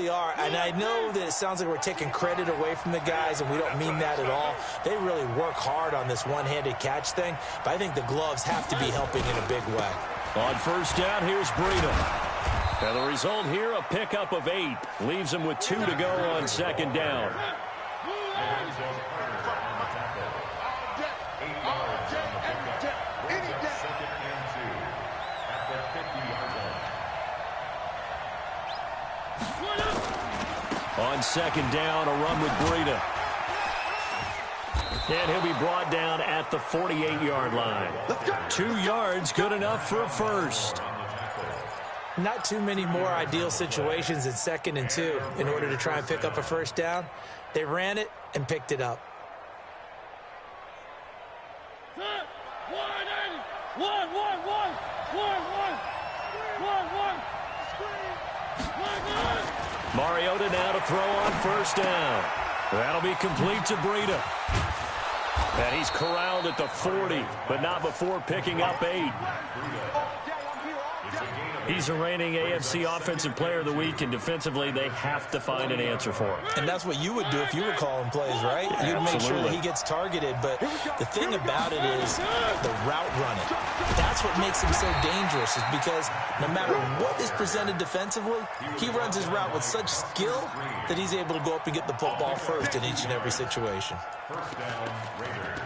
really are, and I know that it sounds like we're taking credit away from the guys, and we don't mean that at all. They really work hard on this one-handed catch thing, but I think the gloves have to be helping in a big way. On first down, here's Breida. And the result here, a pickup of 8. Leaves him with 2 to go on second down. On second down, a run with Breida. And he'll be brought down at the 48-yard line. 2 yards, good enough for a first. Not too many more ideal situations in 2nd and 2 in order to try and pick up a first down. They ran it and picked it up. Mariota now to throw on first down. That'll be complete to Breida. And he's corralled at the 40, but not before picking up 8. He's a reigning AFC Offensive Player of the Week, and defensively, they have to find an answer for him. And that's what you would do if you were calling plays, right? You'd make sure that he gets targeted, but the thing about it is the route running. That's what makes him so dangerous, is because no matter what is presented defensively, he runs his route with such skill that he's able to go up and get the football first in each and every situation. First down, Raiders.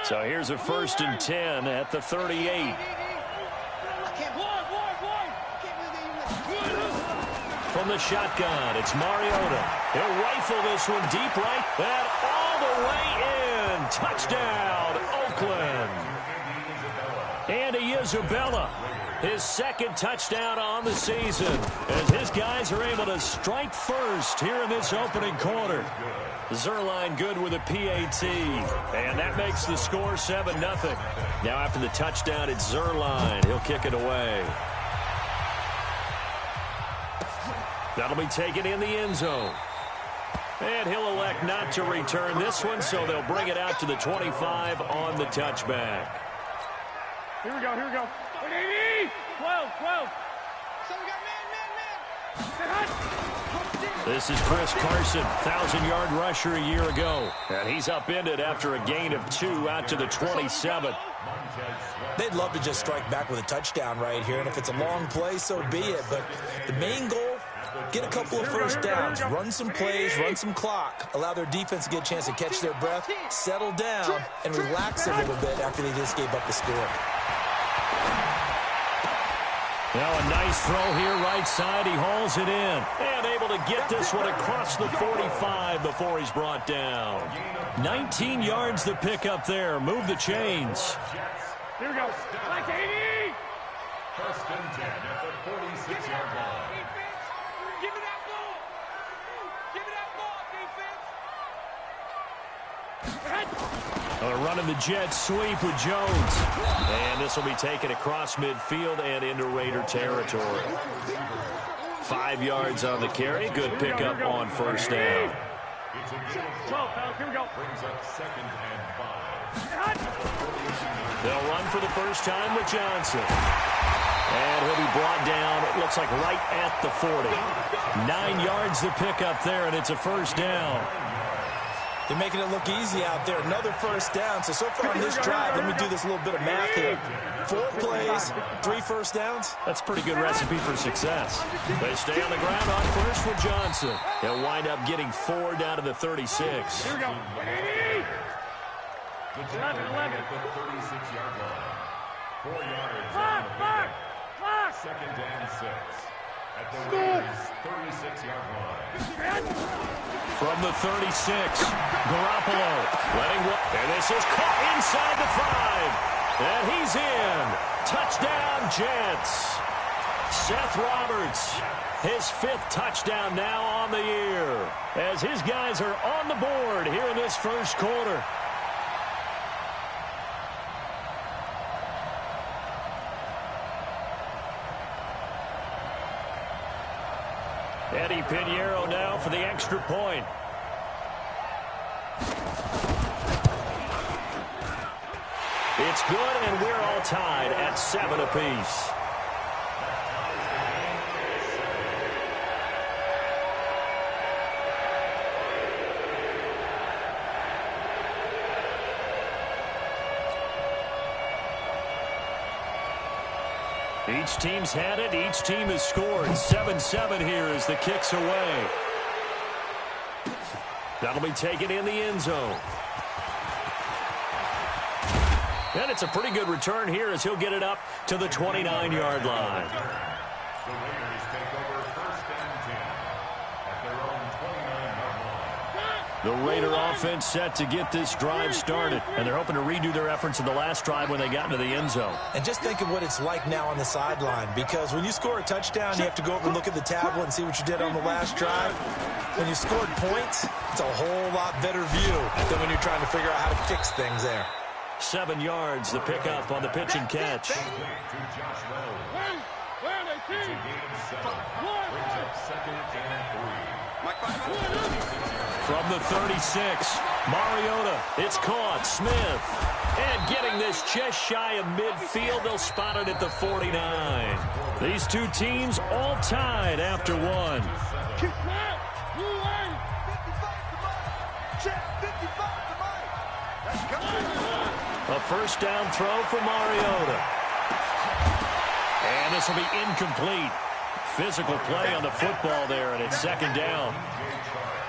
So here's a 1st and 10 at the 38. From the shotgun, it's Mariota. He'll rifle this one deep right, and all the way in. Touchdown, Oakland. Andy Isabella, his 2nd touchdown on the season, as his guys are able to strike first here in this opening quarter. Zerline good with a PAT, and that makes the score 7-0. Now after the touchdown, it's Zerline. He'll kick it away. That'll be taken in the end zone. And he'll elect not to return this one, so they'll bring it out to the 25 on the touchback. Here we go, here we go. 12. So we got man. This is Chris Carson, 1,000-yard rusher a year ago. And he's upended after a gain of 2 out to the 27. They'd love to just strike back with a touchdown right here, and if it's a long play, so be it. But the main goal, get a couple of first downs, run some plays, run some clock, allow their defense to get a chance to catch their breath, settle down, and relax a little bit after they just gave up the score. Now a nice throw here, right side. He hauls it in. And able to get this one across the 45 before he's brought down. 19 yards the pick up there. Move the chains. Here we go. Like 80. 1st and 10 at the 46-yard line. Give me that ball. Give me that ball, defense. Running the jet sweep with Jones. And this will be taken across midfield and into Raider territory. 5 yards on the carry. Good pickup on first down. It's a good 12, here we go. Brings up 2nd and 5. They'll run for the first time with Johnson. And he'll be brought down, it looks like right at the 40. 9 yards the pickup there, and it's a first down. They're making it look easy out there. Another first down. So far on this drive, let me do this little bit of math here. 4 plays, 3 first downs. That's a pretty good recipe for success. They stay on the ground on first with Johnson. He'll wind up getting 4 down to the 36. Here we go. 11. At the 36-yard line. 4 yards on the pickup. 2nd and 6. At the Raiders' 36-yard line. From the 36, Garoppolo letting one. And this is caught inside the 5. And he's in. Touchdown, Jets. Seth Roberts, his 5th touchdown now on the year, as his guys are on the board here in this first quarter. Eddie Pinheiro now for the extra point. It's good, and we're all tied at 7 apiece. Each team's had it. Each team has scored. 7-7 here as the kick's away. That'll be taken in the end zone. And it's a pretty good return here as he'll get it up to the 29-yard line. The Raiders take over 1st and 10 at their own 29-yard line. The Raider offense set to get this drive started, and they're hoping to redo their efforts in the last drive when they got into the end zone. And just think of what it's like now on the sideline, because when you score a touchdown, you have to go over and look at the tablet and see what you did on the last drive. When you scored points, it's a whole lot better view than when you're trying to figure out how to fix things there. 7 yards, the pickup on the pitch and catch. From the 36, Mariota, it's caught, Smith. And getting this just shy of midfield, they'll spot it at the 49. These two teams all tied after one. A first down throw for Mariota. And this will be incomplete. Physical play on the football there, and it's 2nd down.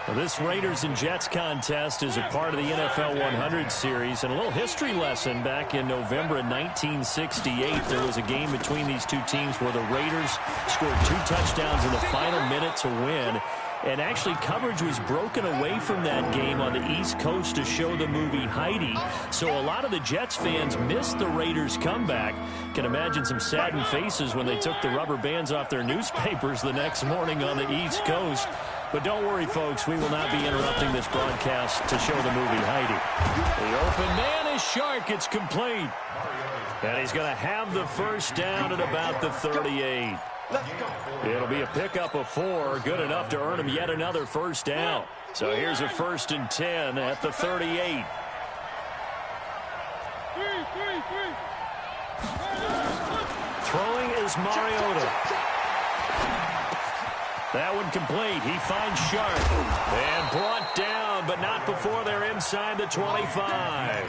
Well, this Raiders and Jets contest is a part of the NFL 100 series, and a little history lesson. Back in November of 1968, there was a game between these two teams where the Raiders scored 2 touchdowns in the final minute to win. And actually, coverage was broken away from that game on the East Coast to show the movie Heidi. So a lot of the Jets fans missed the Raiders' comeback. Can imagine some saddened faces when they took the rubber bands off their newspapers the next morning on the East Coast. But don't worry, folks. We will not be interrupting this broadcast to show the movie Heidi. The open man is Shark. It's complete. And he's going to have the first down at about the 38. It'll be a pickup of 4, good enough to earn him yet another first down. So here's a 1st and 10 at the 38. Throwing is Mariota. That one complete. He finds Sharp and brought down, but not before they're inside the 25.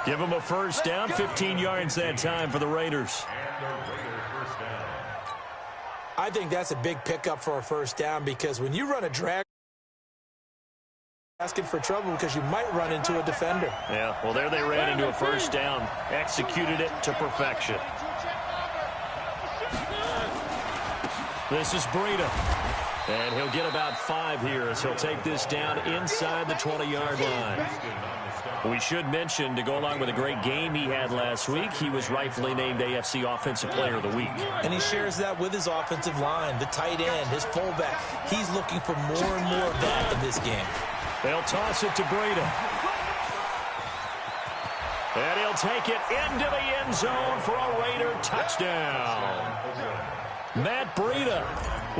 Give him a first down, 15 yards that time for the Raiders. I think that's a big pickup for a first down, because when you run a drag, asking for trouble because you might run into a defender. Yeah, well, there they ran into a first down, executed it to perfection. This is Breida, and he'll get about 5 here as he'll take this down inside the 20-yard line. We should mention, to go along with a great game he had last week, he was rightfully named AFC Offensive Player of the Week. And he shares that with his offensive line, the tight end, his fullback. He's looking for more and more of that in this game. They'll toss it to Breida. And he'll take it into the end zone for a Raider touchdown. Matt Breida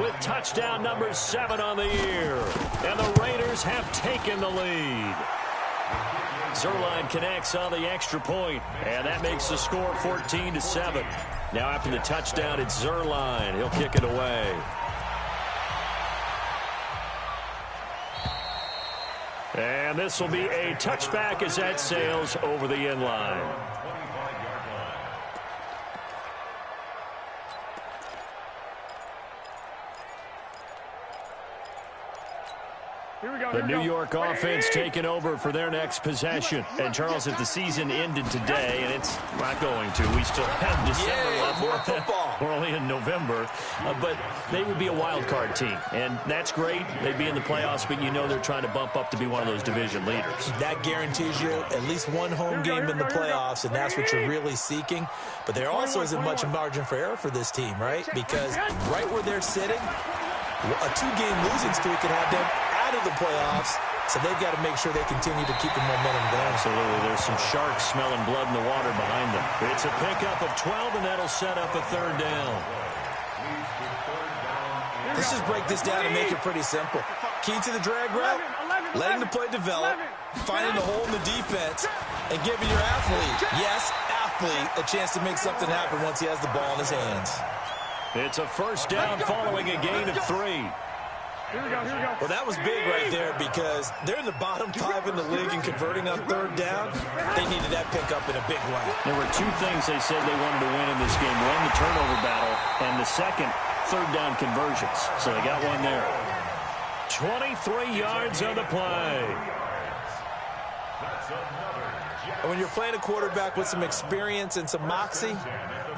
with touchdown number 7 on the year. And the Raiders have taken the lead. Zerline connects on the extra point, and that makes the score 14-7. Now after the touchdown, it's Zerline. He'll kick it away. And this will be a touchback as that sails over the end line. The New York offense taking over for their next possession. And, Charles, if the season ended today, and it's not going to, we still have December left. More football. We're only in November. But they would be a wild card team. And that's great. They'd be in the playoffs, but you know they're trying to bump up to be one of those division leaders. That guarantees you at least one home game in the playoffs, and that's what you're really seeking. But there also isn't much margin for error for this team, right? Because right where they're sitting, a 2-game losing streak could have them out of the playoffs, so they've got to make sure they continue to keep the momentum going. Absolutely. There's some sharks smelling blood in the water behind them. It's a pickup of 12, and that'll set up a 3rd down. Let's just break this down and make it pretty simple. Key to the drag route, letting the play develop, finding the hole in the defense, and giving your athlete, yes, athlete a chance to make something happen once he has the ball in his hands. It's a first down following a gain of 3. Here we go, here we go. Well, that was big right there because they're in the bottom 5 in the league and converting on third down. They needed that pickup in a big way. There were 2 things they said they wanted to win in this game. One, the turnover battle, and the second, third down conversions. So they got one there. 23 yards on the play. And when you're playing a quarterback with some experience and some moxie,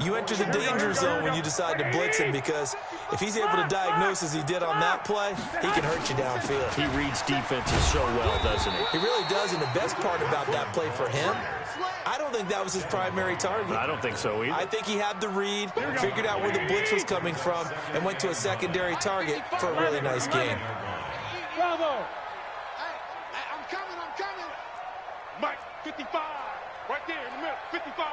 you enter the danger zone when you decide to blitz him, because if he's able to diagnose as he did on that play, he can hurt you downfield. He reads defenses so well, doesn't he? He really does, and the best part about that play for him, I don't think that was his primary target. I don't think so either. I think he had the read, figured out where the blitz was coming from, and went to a secondary target for a really nice game. Bravo! I'm coming! Mike, 55! Right there in the middle, 55!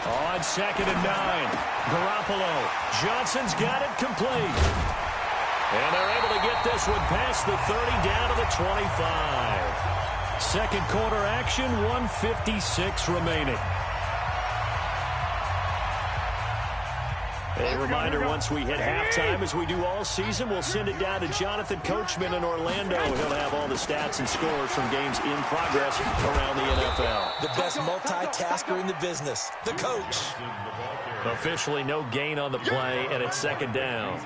On 2nd and 9. Garoppolo. Johnson's got it complete. And they're able to get this one past the 30 down to the 25. Second quarter action, 1:56 remaining. A reminder, once we hit halftime, as we do all season, we'll send it down to Jonathan Coachman in Orlando. He'll have all the stats and scores from games in progress around the NFL. The best multitasker in the business, the coach. Officially no gain on the play, and it's 2nd down.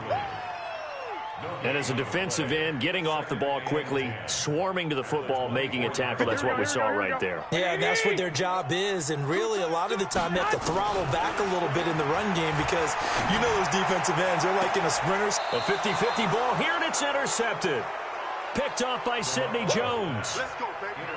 And as a defensive end, getting off the ball quickly, swarming to the football, making a tackle, that's what we saw right there. Yeah, that's what their job is, and really a lot of the time they have to throttle back a little bit in the run game, because you know those defensive ends, they're like in a sprinters. A 50-50 ball here, and it's intercepted. Picked off by Sidney Jones.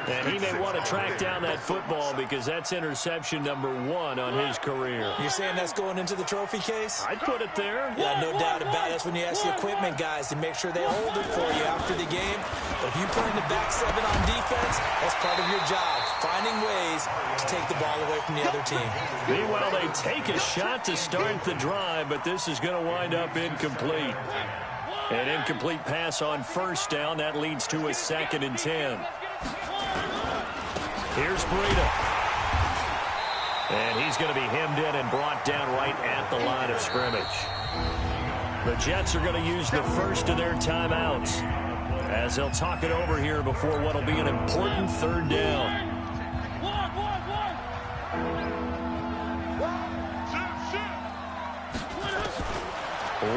And he may want to track down that football, because that's interception number 1 on his career. You're saying that's going into the trophy case? I'd put it there. Yeah, no doubt about it. That's when you ask the equipment guys to make sure they hold it for you after the game. But if you play in the back 7 on defense, that's part of your job, finding ways to take the ball away from the other team. Meanwhile, they take a shot to start the drive, but this is going to wind up incomplete. An incomplete pass on first down. That leads to a 2nd and 10. Here's Breida. And he's going to be hemmed in and brought down right at the line of scrimmage. The Jets are going to use the first of their timeouts as they'll talk it over here before what will be an important 3rd down.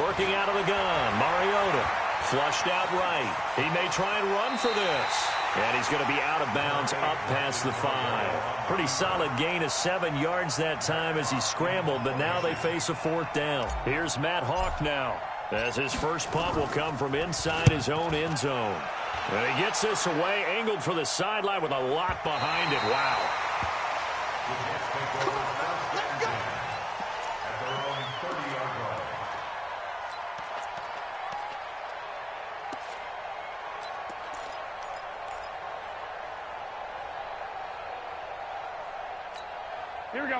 Working out of the gun, Mariota. Flushed out right. He may try and run for this. And he's going to be out of bounds up past the 5. Pretty solid gain of 7 yards that time as he scrambled, but now they face a 4th down. Here's Matt Hawk now, as his first punt will come from inside his own end zone. And he gets this away, angled for the sideline with a lot behind it. Wow.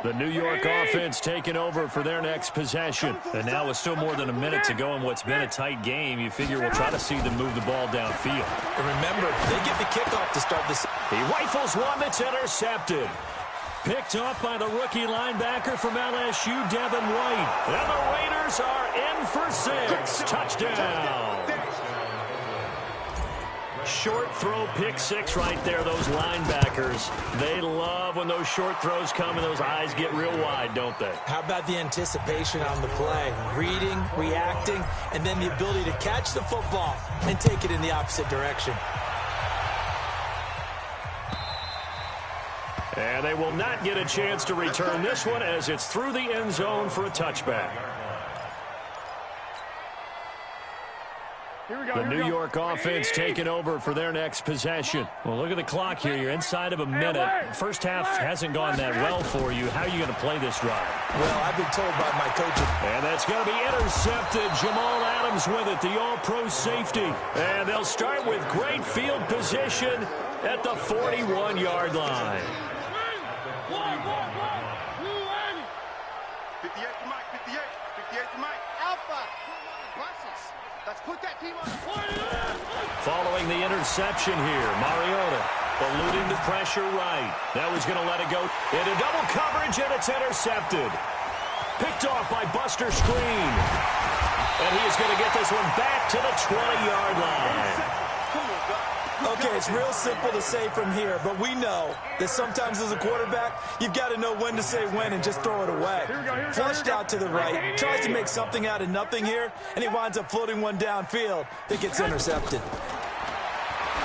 The New York offense taking over for their next possession. And now with still more than a minute to go in what's been a tight game, you figure we'll try to see them move the ball downfield. And remember, they get the kickoff to start this. He rifles one that's intercepted. Picked off by the rookie linebacker from LSU, Devin White. And the Raiders are in for 6. Touchdown. Short throw, pick 6 right there. Those linebackers, they love when those short throws come and those eyes get real wide, don't they? How about the anticipation on the play? Reading, reacting, and then the ability to catch the football and take it in the opposite direction. And they will not get a chance to return this one as it's through the end zone for a touchback. The New York offense taking over for their next possession. Well, look at the clock here. You're inside of a minute. First half hasn't gone that well for you. How are you going to play this drive? Well, I've been told by my coaches. And that's going to be intercepted. Jamal Adams with it, the all-pro safety. And they'll start with great field position at the 41-yard line. 58 to Mike, 58 to Mike. Alpha. Let's put that team on the 40. Following the interception here, Mariota Eluding the pressure right. Now he's going to let it go into double coverage, and it's intercepted. Picked off by Buster Screen. And he is going to get this one back to the 20-yard line. Okay, it's real simple to say from here, but we know that sometimes as a quarterback, you've got to know when to say when and just throw it away. Flushed out to the right, tries to make something out of nothing here, and he winds up floating one downfield that gets intercepted.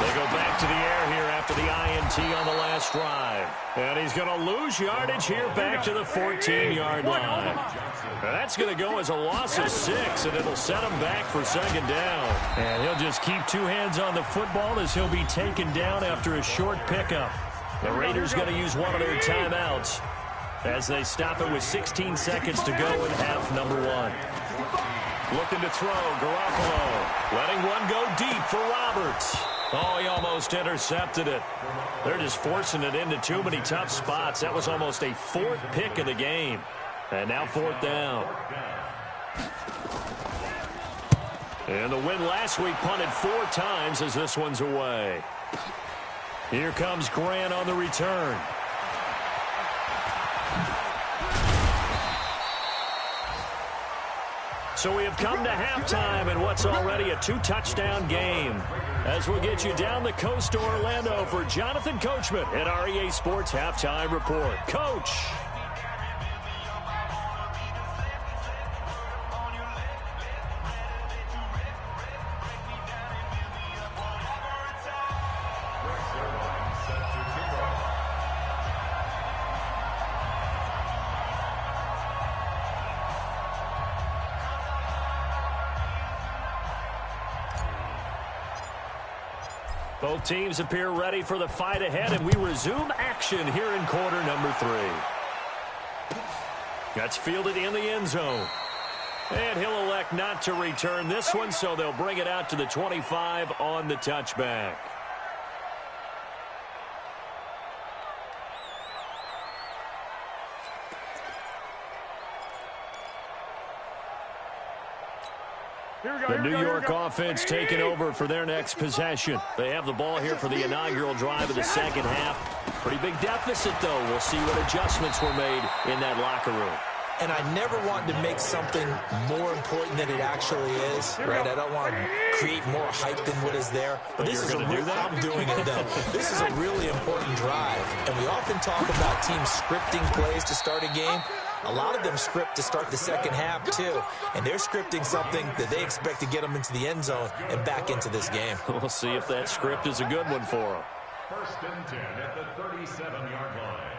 They go back to the air here after the INT on the last drive. And he's going to lose yardage here back to the 14-yard line. Now that's going to go as a loss of 6, and it'll set him back for second down. And he'll just keep two hands on the football as he'll be taken down after a short pickup. The Raiders going to use one of their timeouts as they stop it with 16 seconds to go in half number 1. Looking to throw, Garoppolo. Letting one go deep for Roberts. Oh, he almost intercepted it. They're just forcing it into too many tough spots. That was almost a 4th pick of the game. And now 4th down. And the win last week punted 4 times as this one's away. Here comes Grant on the return. So we have come to halftime in what's already a 2-touchdown game. As we'll get you down the coast to Orlando for Jonathan Coachman at our EA Sports Halftime Report. Coach. Both teams appear ready for the fight ahead, and we resume action here in quarter number 3. That's fielded in the end zone. And he'll elect not to return this one, so they'll bring it out to the 25 on the touchback. The New York offense taking over for their next possession. They have the ball here for the inaugural drive of the second half. Pretty big deficit, though. We'll see what adjustments were made in that locker room. And I never want to make something more important than it actually is, right? I don't want to create more hype than what is there. But this is a real, I'm doing it, though. This is a really important drive. And we often talk about teams scripting plays to start a game. A lot of them script to start the second half, too. And they're scripting something that they expect to get them into the end zone and back into this game. We'll see if that script is a good one for them. 1st and 10 at the 37-yard line.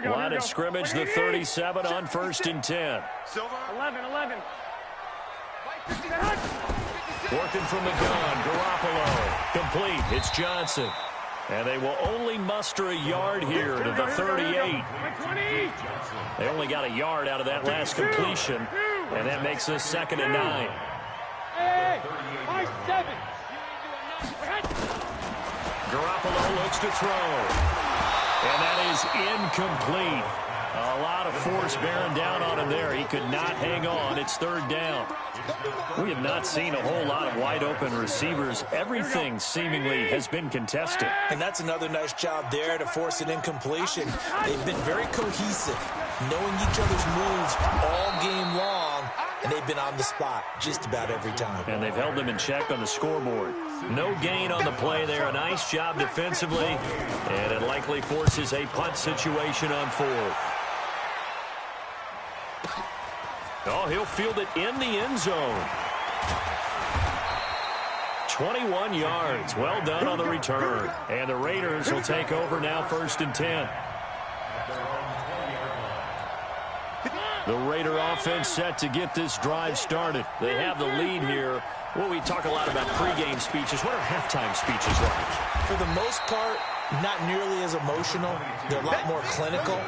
Line of scrimmage, the 37 on 1st and 10. 11. Working from the gun, Garoppolo. Complete, it's Johnson. And they will only muster a yard here to the 38. They only got a yard out of that last completion, and that makes this 2nd and 9. Garoppolo looks to throw. And that is incomplete. A lot of force bearing down on him there. He could not hang on. It's 3rd down. We have not seen a whole lot of wide-open receivers. Everything seemingly has been contested. And that's another nice job there to force an incompletion. They've been very cohesive, knowing each other's moves all game long, and they've been on the spot just about every time. And they've held them in check on the scoreboard. No gain on the play there. A nice job defensively, and it likely forces a punt situation on 4th. Oh, he'll field it in the end zone. 21 yards. Well done on the return. And the Raiders will take over now 1st and 10. The Raider offense set to get this drive started. They have the lead here. Well, we talk a lot about pregame speeches. What are halftime speeches like? For the most part, not nearly as emotional. They're a lot more clinical.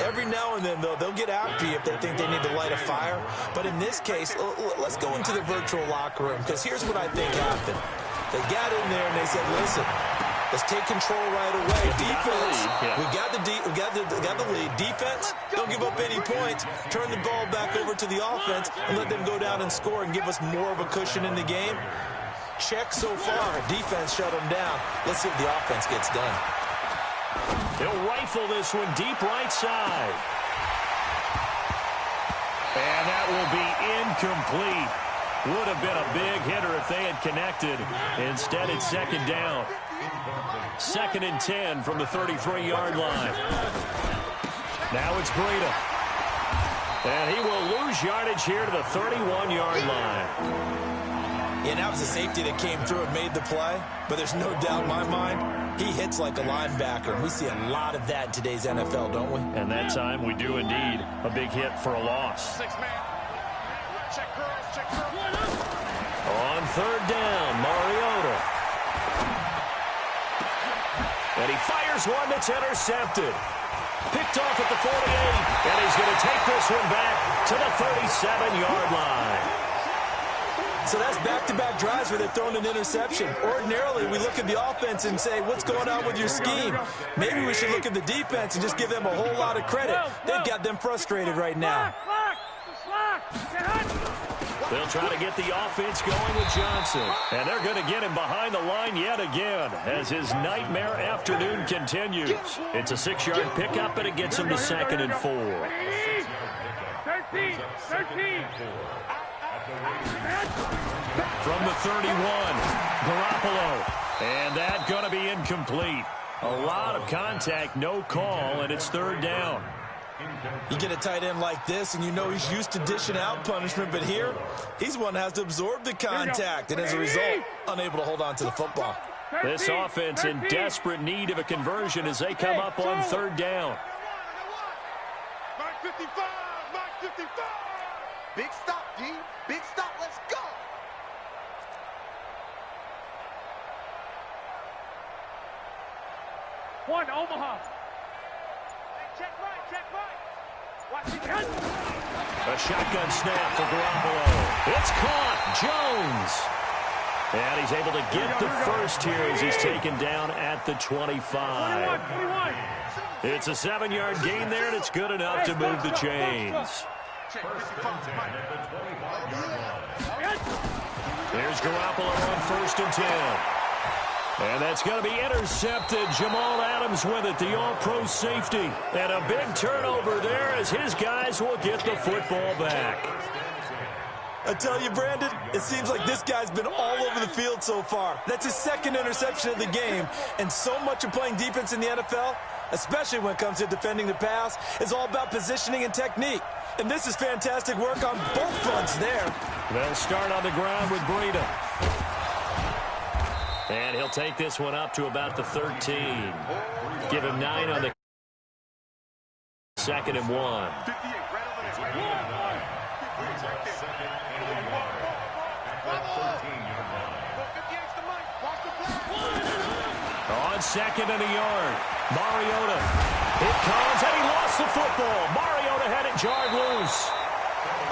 Every now and then, though, they'll get after you if they think they need to light a fire. But in this case, let's go into the virtual locker room, because here's what I think happened. They got in there and they said, listen, Let's take control right away. Defense, we got the lead. Defense, don't give up any points. Turn the ball back over to the offense and let them go down and score and give us more of a cushion in the game. Check so far. Defense shut them down. Let's see if the offense gets done. They'll rifle this one deep right side. And that will be incomplete. Would have been a big hitter if they had connected. Instead, it's second down. 2nd and 10 from the 33-yard line. Now it's Breida. And he will lose yardage here to the 31-yard line. Yeah, that was a safety that came through and made the play, but there's no doubt in my mind, he hits like a linebacker. We see a lot of that in today's NFL, don't we? And that time we do indeed. A big hit for a loss. On 3rd down, Mariota. And he fires one that's intercepted. Picked off at the 48, and he's going to take this one back to the 37-yard line. So that's back-to-back drives where they're throwing an interception. Ordinarily, we look at the offense and say, what's going on with your scheme? Maybe we should look at the defense and just give them a whole lot of credit. They've got them frustrated right now. They'll try to get the offense going with Johnson. And they're going to get him behind the line yet again as his nightmare afternoon continues. It's a 6-yard pickup, and it gets him to 2nd and 4. 13. From the 31, Garoppolo. And that's going to be incomplete. A lot of contact, no call, and it's 3rd down. You get a tight end like this, and you know he's used to dishing out punishment, but here, he's one that has to absorb the contact, and as a result, unable to hold on to the football. This offense in desperate need of a conversion as they come up on 3rd down. Mark 55, Mark 55. Big stop, G. Big stop. Let's go. One, Omaha. Check right. Watch it. A shotgun snap for Garoppolo. It's caught. Jones. And he's able to get the first here as he's taken down at the 25. 21. It's a 7-yard gain there, and it's good enough to move the chains. Here's Garoppolo on 1st and 10. And that's going to be intercepted. Jamal Adams with it, the all-pro safety. And a big turnover there as his guys will get the football back. I tell you, Brandon, it seems like this guy's been all over the field so far. That's his 2nd interception of the game. And so much of playing defense in the NFL, especially when it comes to defending the pass, is all about positioning and technique. And this is fantastic work on both fronts there. They'll start on the ground with Breida. And he'll take this one up to about the 13. Give him 9 on the 2nd and 1. On 2nd and a yard, Mariota. It comes, and he lost the football. Mariota had it jarred loose.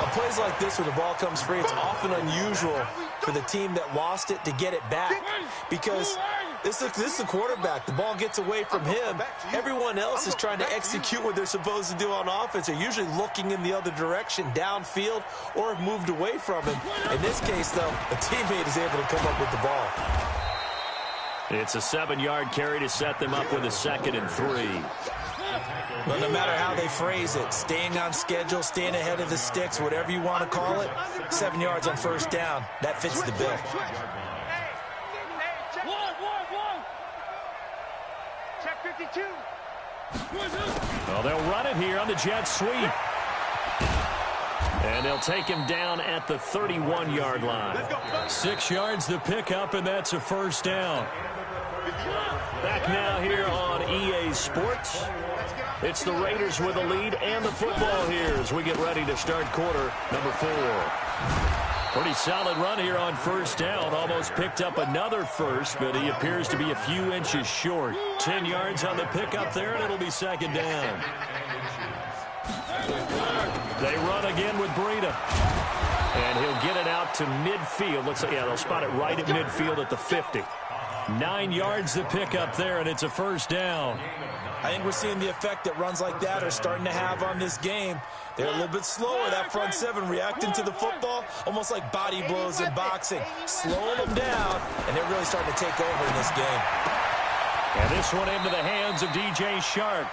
On plays like this where the ball comes free, it's often unusual for the team that lost it to get it back because this is the quarterback. The ball gets away from him. Everyone else is trying to execute what they're supposed to do on offense. They're usually looking in the other direction, downfield, or have moved away from him. In this case, though, a teammate is able to come up with the ball. It's a 7-yard carry to set them up with a 2nd and 3. But no matter how they phrase it, staying on schedule, staying ahead of the sticks, whatever you want to call it, 7 yards on 1st down, that fits the bill. Check 52. Well, they'll run it here on the jet sweep. And they'll take him down at the 31-yard line. 6 yards to pick up, and that's a 1st down. Back now here on EA Sports. It's the Raiders with the lead and the football here as we get ready to start quarter number 4. Pretty solid run here on 1st down. Almost picked up another first, but he appears to be a few inches short. 10 yards on the pickup there, and it'll be 2nd down. They run again with Breida. And he'll get it out to midfield. Looks like, yeah, they'll spot it right at midfield at the 50. 9 yards to pick up there, and it's a first down. I think we're seeing the effect that runs like that are starting to have on this game. They're a little bit slower, that front seven, reacting to the football, almost like body blows in boxing, slowing them down, and they're really starting to take over in this game. And this one into the hands of DJ Shark.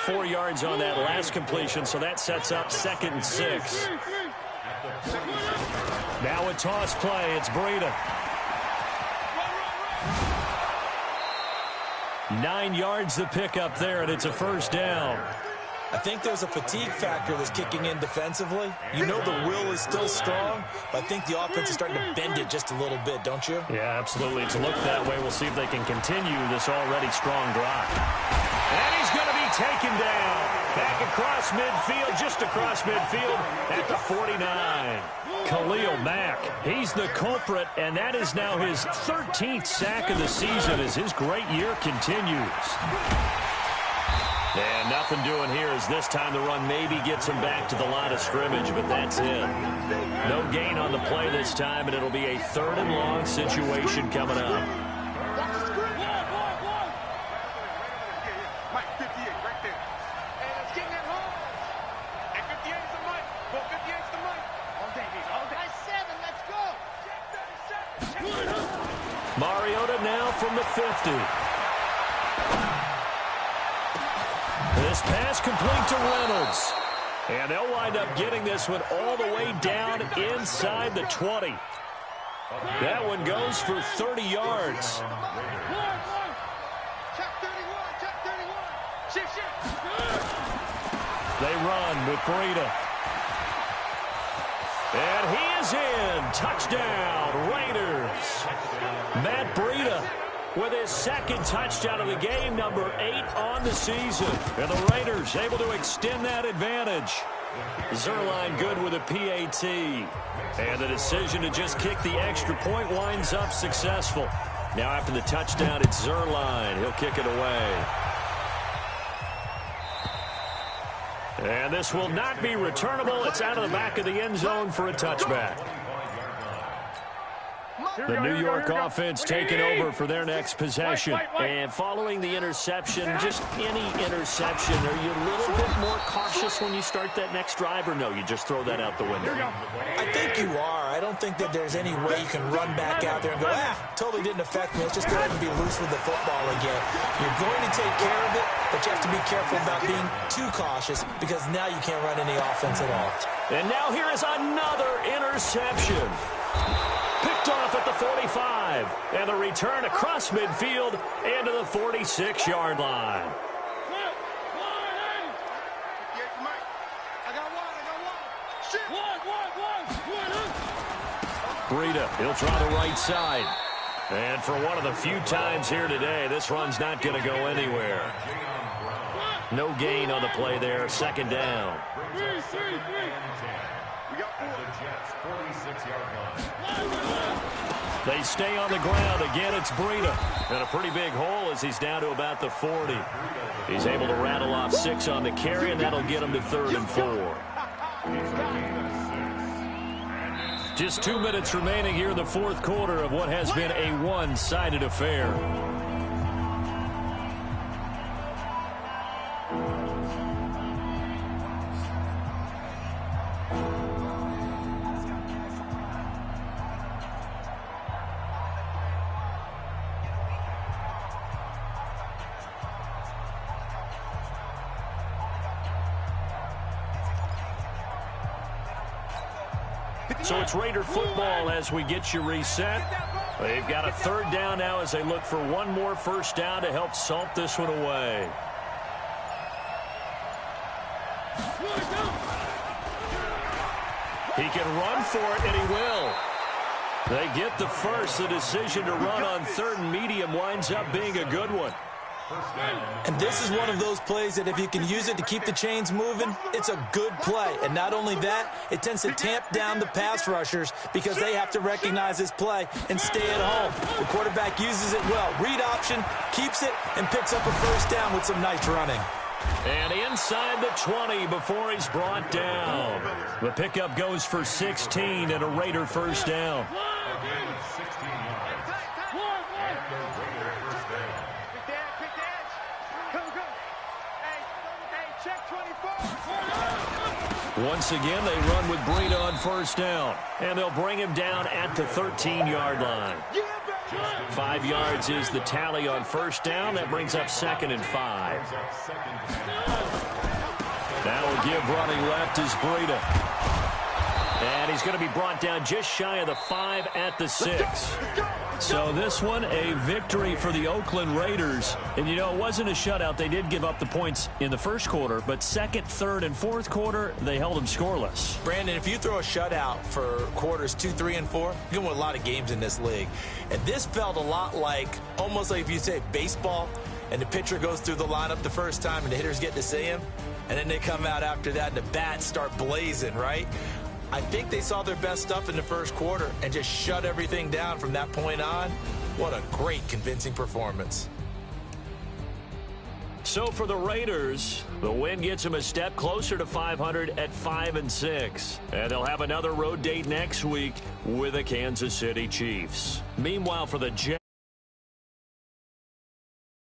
4 yards on that last completion, so that sets up 2nd and 6. Now a toss play. It's Breida. 9 yards to pick up there, and it's a first down. I think there's a fatigue factor that's kicking in defensively. You know the will is still strong, but I think the offense is starting to bend it just a little bit, don't you? Yeah, absolutely. It's looked that way. We'll see if they can continue this already strong drive. And he's going to be taken down. Back across midfield, just across midfield at the 49. Khalil Mack, he's the culprit, and that is now his 13th sack of the season as his great year continues. And nothing doing here as this time the run maybe gets him back to the line of scrimmage, but that's it. No gain on the play this time, and it'll be a 3rd and long situation coming up. Mike, 58, right there. And it's getting that home. And 58 is the Mike. Well, 58 is the Mike. All day, all day. 7, let's go. Mariota now from the 50. This pass complete to Reynolds. And they'll wind up getting this one all the way down inside the 20. That one goes for 30 yards. They run with Breida. And he is in. Touchdown, Raiders. Matt Breida with his 2nd touchdown of the game, number 8 on the season. And the Raiders able to extend that advantage. Zerline good with a PAT. And the decision to just kick the extra point winds up successful. Now after the touchdown, it's Zerline. He'll kick it away. And this will not be returnable. It's out of the back of the end zone for a touchback. The New York offense taking over for their next possession. And following the interception, just any interception, are you a little bit more cautious when you start that next drive, or no, you just throw that out the window? I think you are. I don't think that there's any way you can run back out there and go, totally didn't affect me. Let's just go ahead and be loose with the football again. You're going to take care of it, but you have to be careful about being too cautious because now you can't run any offense at all. And now here is another interception. Picked off at the 45. And the return across midfield and to the 46-yard line. Breida, he'll try the right side. And for one of the few times here today, this run's not going to go anywhere. No gain on the play there, 2nd down. They stay on the ground. Again, it's Breida. And a pretty big hole as he's down to about the 40. He's able to rattle off 6 on the carry, and that'll get him to 3rd and 4. Just 2 minutes remaining here in the 4th quarter of what has been a one-sided affair. So it's Raider football as we get you reset. They've got a 3rd down now as they look for one more first down to help salt this one away. He can run for it, and he will. They get the first. The decision to run on 3rd and medium winds up being a good one. And this is one of those plays that if you can use it to keep the chains moving, it's a good play. And not only that, it tends to tamp down the pass rushers because they have to recognize this play and stay at home. The quarterback uses it well. Read option, keeps it, and picks up a first down with some nice running. And inside the 20 before he's brought down. The pickup goes for 16 and a Raider first down. Again, 16 yards. And a Raider first down. Quick edge. Go. Hey, check 24. Once again, they run with Breida on first down. And they'll bring him down at the 13-yard line. 5 yards is the tally on first down. That brings up 2nd and 5. Now we'll give running left is Breida. And he's going to be brought down just shy of the 5 at the 6. So this one, a victory for the Oakland Raiders. And, you know, it wasn't a shutout. They did give up the points in the first quarter, but second, third, and fourth quarter, they held them scoreless. Brandon, if you throw a shutout for quarters 2, 3, and 4, you're going to win a lot of games in this league. And this felt a lot like, almost like if you say baseball, and the pitcher goes through the lineup the first time, and the hitters get to see him, and then they come out after that, and the bats start blazing, right? I think they saw their best stuff in the first quarter and just shut everything down from that point on. What a great, convincing performance. So for the Raiders, the win gets them a step closer to 500 at 5-6. And they'll have another road date next week with the Kansas City Chiefs. Meanwhile, for the Jets,